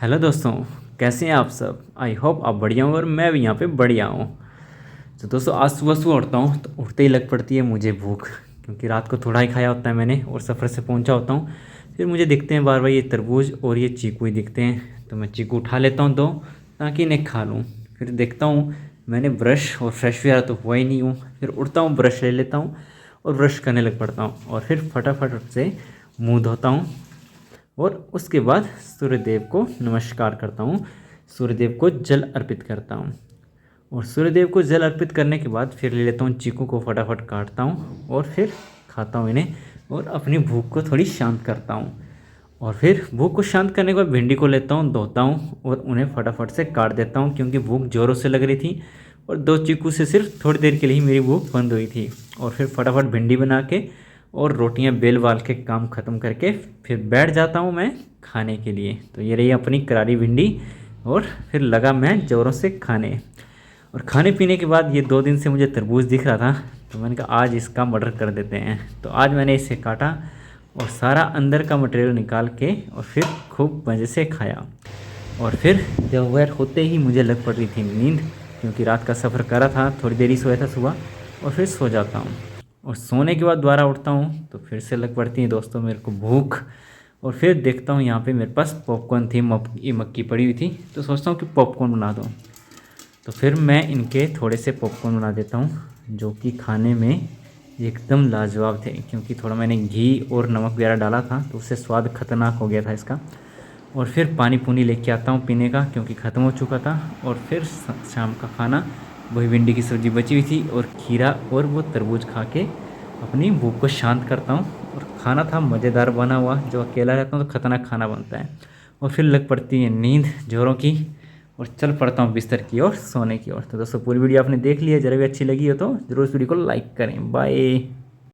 Hello दोस्तों, कैसे हैं आप सब। आई होप आप बढ़िया हो और मैं भी यहाँ पे बढ़िया हूँ। तो दोस्तों आज सुबह सुबह उठता हूँ तो उठते ही लग पड़ती है मुझे भूख, क्योंकि रात को थोड़ा ही खाया होता है मैंने और सफ़र से पहुँचा होता हूँ। फिर मुझे दिखते हैं बार बार ये तरबूज और ये चीकू ही दिखते हैं, तो मैं चीकू उठा लेता हूँ दो, ताकि इन्हें खा लूँ। फिर देखता हूँ मैंने ब्रश और फ्रेश वगैरह तो हुआ ही नहीं हूँ। फिर उठता हूँ, ब्रश ले लेता हूँ और ब्रश करने लग पड़ता हूँ और फिर फटाफट से मुँह धोता हूँ और उसके बाद सूर्यदेव को नमस्कार करता हूँ, सूर्यदेव को जल अर्पित करता हूँ। और सूर्यदेव को जल अर्पित करने के बाद फिर ले लेता हूँ चीकू को, फटाफट काटता हूँ और फिर खाता हूँ इन्हें और अपनी भूख को थोड़ी शांत करता हूँ। और फिर भूख को शांत करने के बाद भिंडी को लेता हूँ, धोता हूँ और उन्हें फटाफट से काट देता हूँ, क्योंकि भूख ज़ोरों से लग रही थी और दो चीकू से सिर्फ थोड़ी देर के लिए ही मेरी भूख बंद हुई थी। और फिर फटाफट भिंडी बना के और रोटियां बेल वाल के काम ख़त्म करके फिर बैठ जाता हूँ मैं खाने के लिए। तो ये रही अपनी करारी भिंडी और फिर लगा मैं ज़ोरों से खाने। और खाने पीने के बाद ये 2 दिन से मुझे तरबूज दिख रहा था, तो मैंने कहा आज इसका मर्डर कर देते हैं। तो आज मैंने इसे काटा और सारा अंदर का मटेरियल निकाल के और फिर खूब मज़े से खाया। और फिर दोपहर होते ही मुझे लग पड़ रही थी नींद, क्योंकि रात का सफ़र करा था, थोड़ी देर ही सोया था सुबह। और फिर सो जाता हूँ और सोने के बाद दोबारा उठता हूँ तो फिर से लग पड़ती है दोस्तों मेरे को भूख। और फिर देखता हूँ यहाँ पे मेरे पास पॉपकॉर्न थी, मक्की पड़ी हुई थी, तो सोचता हूँ कि पॉपकॉर्न बना दूँ। तो फिर मैं इनके थोड़े से पॉपकॉर्न बना देता हूँ, जो कि खाने में एकदम लाजवाब थे, क्योंकि थोड़ा मैंने घी और नमक वगैरह डाला था तो उससे स्वाद खतरनाक हो गया था इसका। और फिर पानी पूनी लेके आता हूँ पीने का, क्योंकि ख़त्म हो चुका था। और फिर शाम का खाना वही भिंडी की सब्ज़ी बची हुई थी और खीरा और वो तरबूज खा के अपनी भूख को शांत करता हूँ। और खाना था मज़ेदार बना हुआ, जो अकेला रहता हूँ तो ख़तरनाक खाना बनता है। और फिर लग पड़ती है नींद जोरों की और चल पड़ता हूँ बिस्तर की ओर सोने की ओर। तो दोस्तों पूरी वीडियो आपने देख ली है, ज़रा भी अच्छी लगी हो तो ज़रूर इस वीडियो को लाइक करें। बाय।